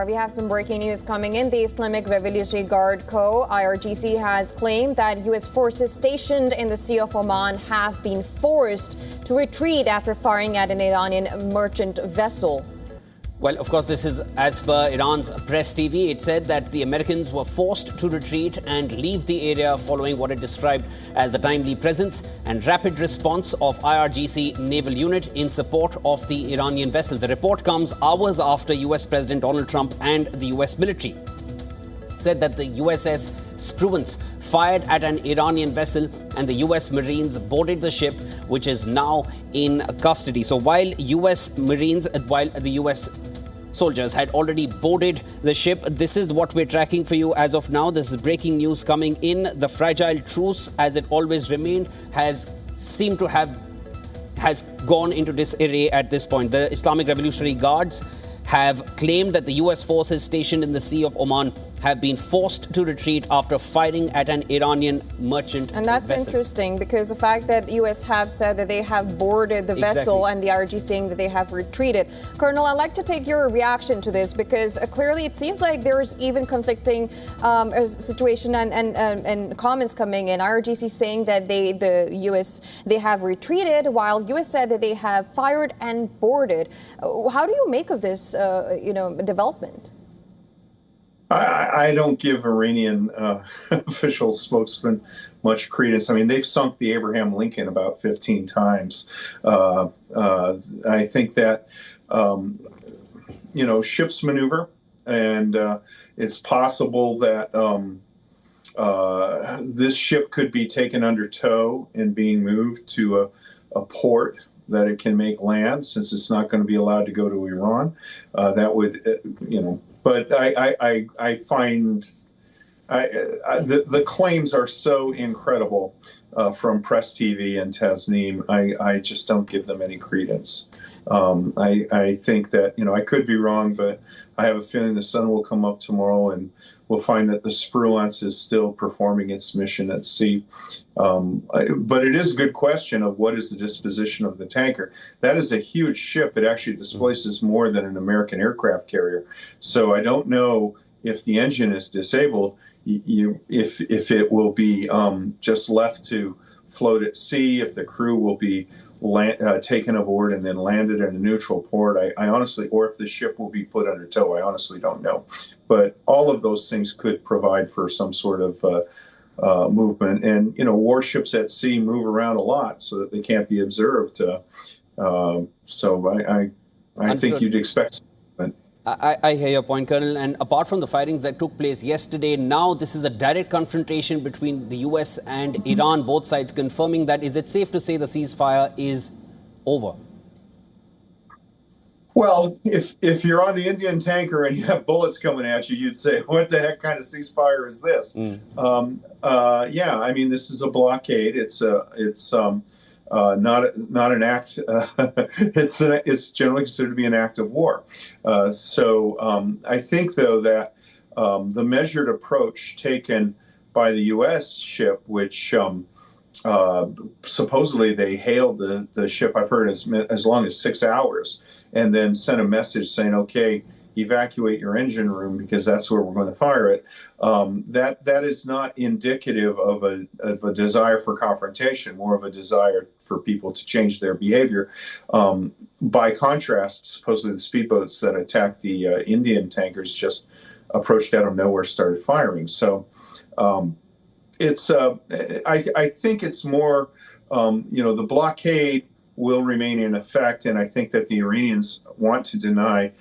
We have some breaking news coming in. The Islamic Revolutionary Guard Corps, IRGC, has claimed that U.S. forces stationed in the Sea of Oman have been forced to retreat after firing at an Iranian merchant vessel. Well, of course, this is as per Iran's press TV. It said that the Americans were forced to retreat and leave the area following what it described as the timely presence and rapid response of IRGC naval unit in support of the Iranian vessel. The report comes hours after US President Donald Trump and the US military said that the USS Spruance fired at an Iranian vessel and the US Marines boarded the ship, which is now in custody. So while the US soldiers had already boarded the ship, this is what we're tracking for you as of now. This is breaking news coming in. The fragile truce, as it always remained, has gone into disarray at this point. The Islamic Revolutionary Guards have claimed that the US forces stationed in the Sea of Oman have been forced to retreat after firing at an Iranian merchant vessel. And that's interesting because the fact that the U.S. have said that they have boarded the vessel and the IRG saying that they have retreated. Colonel, I'd like to take your reaction to this because clearly it seems like there's even conflicting situation and comments coming in. IRGC saying that the U.S. they have retreated while U.S. said that they have fired and boarded. How do you make of this development? I don't give Iranian official spokesmen much credence. I mean, they've sunk the Abraham Lincoln about 15 times. I think that, ships maneuver, and it's possible that this ship could be taken under tow and being moved to a port that it can make land, since it's not going to be allowed to go to Iran. That would, But I find the claims are so incredible from Press TV and Tasneem. I just don't give them any credence. I think that, I could be wrong, but I have a feeling the sun will come up tomorrow and we'll find that the Spruance is still performing its mission at sea. But it is a good question of what is the disposition of the tanker. That is a huge ship. It actually displaces more than an American aircraft carrier. So I don't know if the engine is disabled, if it will be just left to float at sea, if the crew will be taken aboard and then landed in a neutral port. I honestly, or if the ship will be put under tow, I honestly don't know. But all of those things could provide for some sort of movement. And, warships at sea move around a lot so that they can't be observed. So I think you'd expect movement. I hear your point, Colonel. And apart from the firings that took place yesterday, now this is a direct confrontation between the US and Iran, both sides confirming that. Is it safe to say the ceasefire is over? Well, if you're on the Indian tanker and you have bullets coming at you, you'd say, what the heck kind of ceasefire is this? Yeah, I mean, this is a blockade. It's not an act. It's generally considered to be an act of war. So I think, though, that the measured approach taken by the U.S. ship, which supposedly they hailed the ship, I've heard, as long as 6 hours, and then sent a message saying, okay, evacuate your engine room because that's where we're going to fire it. That is not indicative of a desire for confrontation, more of a desire for people to change their behavior. By contrast, supposedly the speedboats that attacked the Indian tankers just approached out of nowhere, started firing. So it's I think it's more, the blockade will remain in effect, and I think that the Iranians want to deny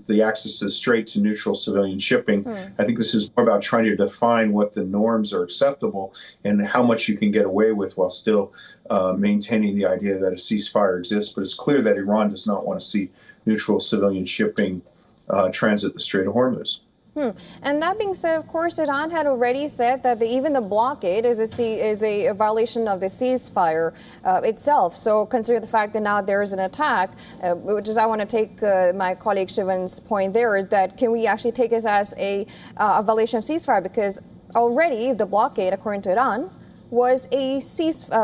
the access to straight to neutral civilian shipping. I think this is more about trying to define what the norms are acceptable and how much you can get away with while still maintaining the idea that a ceasefire exists. But it's clear that Iran does not want to see neutral civilian shipping transit the Strait of Hormuz. And that being said, of course, Iran had already said that even the blockade is a violation of the ceasefire itself. So consider the fact that now there is an attack, which is I want to take my colleague Shivan's point there, that can we actually take this as a violation of ceasefire? Because already the blockade, according to Iran, was a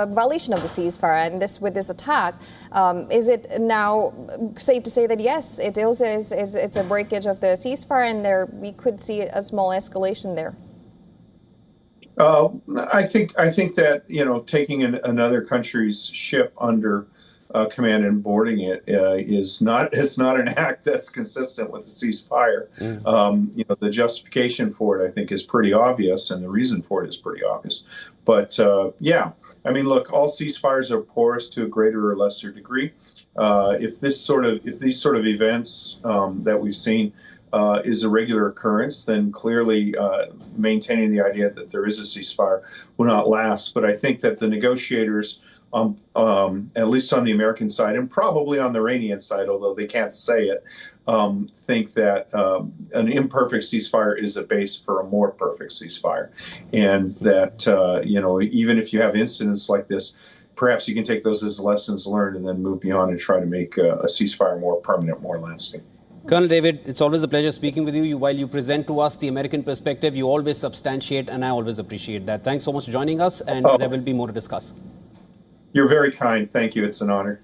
violation of the ceasefire, and with this attack, is it now safe to say that yes, it is it's a breakage of the ceasefire, and we could see a small escalation there? I think that taking another country's ship under command and boarding it is not an act that's consistent with the ceasefire. The justification for it, I think, is pretty obvious, and the reason for it is pretty obvious. But look, all ceasefires are porous to a greater or lesser degree. If these sort of events that we've seen is a regular occurrence, then clearly maintaining the idea that there is a ceasefire will not last. But I think that the negotiators, at least on the American side and probably on the Iranian side, although they can't say it, think that an imperfect ceasefire is a base for a more perfect ceasefire. And that, even if you have incidents like this, perhaps you can take those as lessons learned and then move beyond and try to make a ceasefire more permanent, more lasting. Colonel David, it's always a pleasure speaking with you. While you present to us the American perspective, you always substantiate, and I always appreciate that. Thanks so much for joining us, and there will be more to discuss. You're very kind. Thank you. It's an honor.